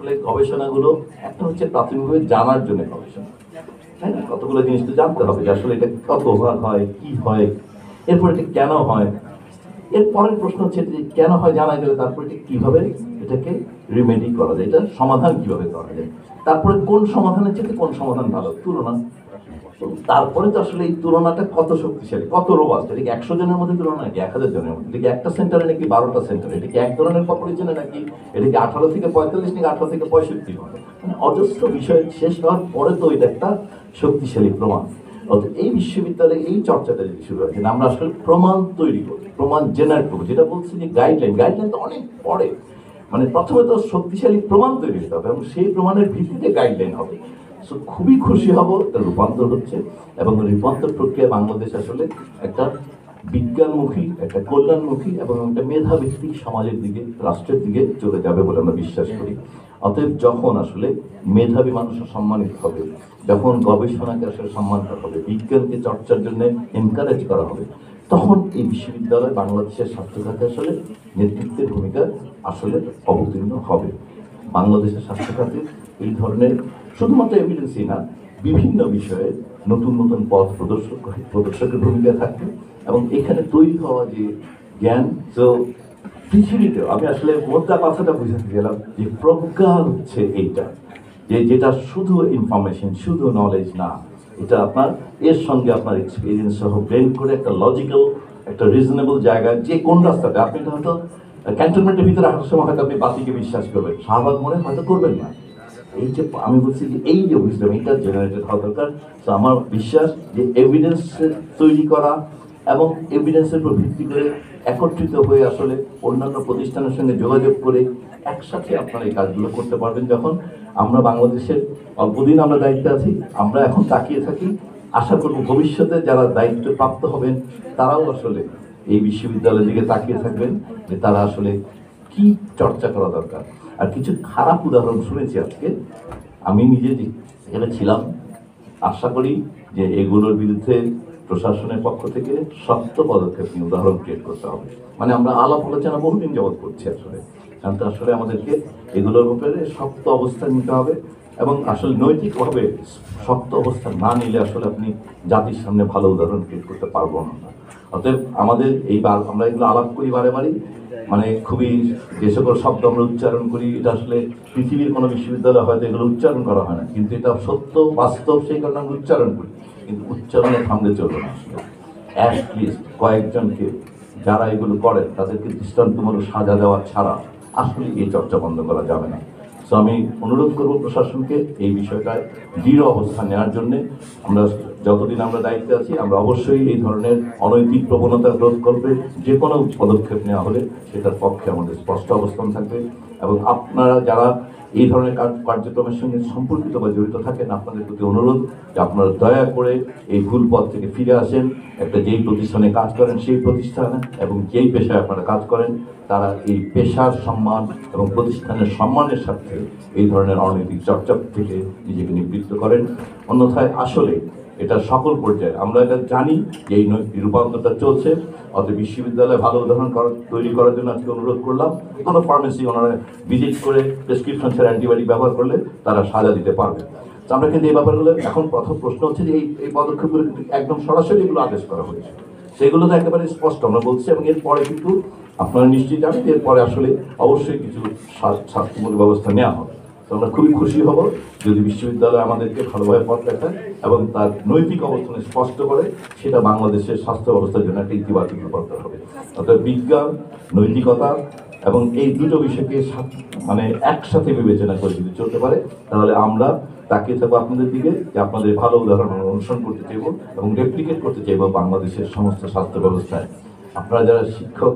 আসলে গবেষণাগুলো একটা হচ্ছে প্রাথমিকভাবে জানার জন্য গবেষণা, তাই না? কতগুলো জিনিস তো জানতে হবে যে আসলে এটা কত হয়, কি হয়, এরপর এটা কেন হয়। এর পরের প্রশ্ন হচ্ছে যে কেন হয় জানা গেলে তারপর এটা কিভাবে এটাকে রিমেডি করা যায়, এটা সমাধান কিভাবে করা যায়, তারপরে কোন সমাধানের চেয়ে কোন সমাধান ভালো, তুলনা। তারপরে তো আসলে এই তুলনাটা কত শক্তিশালী, কত রোবাস্ট, এটা কি 100 জনের মধ্যে তুলনা নাকি 1000 জনের মধ্যে, এটা কি একটা সেন্টারে নাকি 12টা সেন্টারে, এটা কি এক ধরনের পপুলেশনে নাকি এটা কি 18 থেকে 45 নাকি 18 থেকে 65, মানে অজস্র বিষয় শেষ হওয়ার পরে তো এটা একটা শক্তিশালী প্রমাণ। অর্থাৎ এই বিশ্ববিদ্যালয়ে এই চর্চাটা যদি শুরু হয় যে আমরা আসলে প্রমাণ তৈরি করি, প্রমাণ জেনারেট করবো, যেটা বলছি যে গাইডলাইন তো অনেক পরে, মানে প্রথমে তো শক্তিশালী প্রমাণ তৈরি হতে হবে এবং সেই প্রমাণের ভিত্তিতে গাইডলাইন হবে। সো খুবই খুশি হব, এটা রূপান্তর হচ্ছে এবং রূপান্তর প্রক্রিয়া বাংলাদেশ আসলে একটা বিজ্ঞানমুখী, একটা কল্যাণমুখী এবং একটা মেধাভিত্তিক সমাজের দিকে, রাষ্ট্রের দিকে চলে যাবে বলে আমরা বিশ্বাস করি। অতএব যখন আসলে মেধাবী মানুষ সম্মানিত হবে, যখন গবেষণাকে আসলে সম্মান করা হবে, বিজ্ঞানকে চর্চার জন্য এনকারেজ করা হবে, তখন এই বিশ্ববিদ্যালয় বাংলাদেশের স্বাস্থ্য খাতে আসলে নেতৃত্বের ভূমিকা আসলে অবতীর্ণ হবে। বাংলাদেশের স্বাস্থ্য খাতে এই ধরনের শুধুমাত্র এভিডেন্সই না, বিভিন্ন বিষয়ে নতুন নতুন পথ প্রদর্শকের ভূমিকা থাকবে এবং এখানে তৈরি হওয়া যে জ্ঞান, তো পৃথিবীতে আমি আসলে মোদ্দা কথাটা বুঝাতে গেলাম যে প্রজ্ঞা হচ্ছে এইটা, যে যেটা শুধু ইনফরমেশন, শুধু নলেজ না, এটা আপনার এর সঙ্গে আপনার এক্সপিরিয়েন্স সহ ব্লেন্ড করে একটা লজিক্যাল, একটা রিজনেবল জায়গায় যে কোন রাস্তাটা আপনি হয়তো ক্যান্টনমেন্টের ভিতরে হাঁটার সময় হয়তো আপনি বাতিকে বিশ্বাস করবেন, শাহবাগ মনে হয়তো করবেন না। এই যে আমি বলছি যে এই যে বুঝলাম এটা জেনারেটেড হওয়া দরকার। তো আমার বিশ্বাস যে এভিডেন্স তৈরি করা এবং এভিডেন্সের উপর ভিত্তি করে একত্রিত হয়ে আসলে অন্যান্য প্রতিষ্ঠানের সঙ্গে যোগাযোগ করে একসাথে আপনারা এই কাজগুলো করতে পারবেন। যখন আমরা বাংলাদেশের অল্পদিন আমরা দায়িত্বে আছি, আমরা এখন তাকিয়ে থাকি, আশা করব ভবিষ্যতে যারা দায়িত্ব প্রাপ্ত হবেন তারাও আসলে এই বিশ্ববিদ্যালয়ের দিকে তাকিয়ে থাকবেন যে তারা আসলে কি চর্চা করা দরকার। আর কিছু খারাপ উদাহরণ শুনেছি আজকে, আমি নিজে এখানে ছিলাম, আশা করি যে এগুলোর বিরুদ্ধে প্রশাসনের পক্ষ থেকে শক্ত পদক্ষেপ নিয়ে উদাহরণ ক্রিয়েট করতে হবে। মানে আমরা আলাপ আলোচনা বহুদিন যাবৎ করছি আসলে, কারণ আসলে আমাদেরকে এগুলোর ব্যাপারে শক্ত অবস্থান নিতে হবে এবং আসলে নৈতিকভাবে শক্ত অবস্থান না নিলে আসলে আপনি জাতির সামনে ভালো উদাহরণ ক্রিয়েট করতে পারবো না। অতএব আমাদের আমরা এগুলো আলাপ করি বারে বারে, মানে খুবই যে সকল শব্দ আমরা উচ্চারণ করি, এটা আসলে পৃথিবীর কোনো বিশ্ববিদ্যালয়ে হয়তো এগুলো উচ্চারণ করা হয় না, কিন্তু এটা সত্য বাস্তব, সেই কারণে আমরা উচ্চারণ করি, কিন্তু উচ্চারণে থামলে চলবে না। আসলে অ্যাটলিস্ট কয়েকজনকে যারা এগুলো করেন তাদেরকে দৃষ্টান্তমূলক সাজা দেওয়া ছাড়া আসলে এই চর্চা বন্ধ করা যাবে না। তো আমি অনুরোধ করব প্রশাসনকে এই বিষয়টায় দৃঢ় অবস্থান নেওয়ার জন্যে। আমরা যতদিন আমরা দায়িত্বে আছি আমরা অবশ্যই এই ধরনের অনৈতিক প্রবণতা রোধ করবে যে কোনো পদক্ষেপ নেওয়া হলে সেটার পক্ষে আমাদের স্পষ্ট অবস্থান থাকবে। এবং আপনারা যারা এই ধরনের কার্যক্রমের সঙ্গে সম্পর্কিত বা জড়িত থাকেন, আপনাদের প্রতি অনুরোধ যে আপনারা দয়া করে এই ভুল পথ থেকে ফিরে আসেন, একটা যেই প্রতিষ্ঠানে কাজ করেন সেই প্রতিষ্ঠানে এবং যেই পেশায় আপনারা কাজ করেন তারা এই পেশার সম্মান এবং প্রতিষ্ঠানের সম্মানের সাথে এই ধরনের অনৈতিক চর্চা থেকে নিজেকে নিবৃত্ত করেন। অন্যথায় আসলে এটা সকল পর্যায়ে আমরা এটা জানি যে এই রূপান্তরটা চলছে। অতএব বিশ্ববিদ্যালয়ে ভালো উদাহরণ তৈরি করার জন্য আজকে অনুরোধ করলাম। কোনো ফার্মেসি ওনারা ভিজিট করে প্রেসক্রিপশন ছাড়া অ্যান্টিবায়োটিক ব্যবহার করলে তারা সাজা দিতে পারবে। তো আমরা কিন্তু এই ব্যাপারগুলো এখন প্রথম প্রশ্ন হচ্ছে যে এই পদক্ষেপগুলো কিন্তু একদম সরাসরি এগুলো আদেশ করা হয়েছে, সেগুলো তো একেবারে স্পষ্ট আমরা বলছি। এবং এরপরে কিন্তু আপনারা নিশ্চিত জানেন এরপরে আসলে অবশ্যই কিছু শাস্তিমূলক ব্যবস্থা নেওয়া হবে। তো আমরা খুবই খুশি হব যদি বিশ্ববিদ্যালয় আমাদেরকে ভালোভাবে পথ দেখায় এবং তার নৈতিক অবস্থানে স্পষ্ট করে, সেটা বাংলাদেশের স্বাস্থ্য ব্যবস্থার জন্য একটা ইতিবাচক রূপান্তর হবে। অর্থাৎ বিজ্ঞান, নৈতিকতা এবং এই দুটো বিষয়কে মানে একসাথে বিবেচনা করে যদি চলতে পারে তাহলে আমরা তাকিয়ে থাকবো আপনাদের দিকে, যে আপনাদের ভালো উদাহরণ অনুসরণ করতে চাইব এবং রেপ্লিকেট করতে চাইব বাংলাদেশের সমস্ত স্বাস্থ্য ব্যবস্থায়। আপনারা যারা শিক্ষক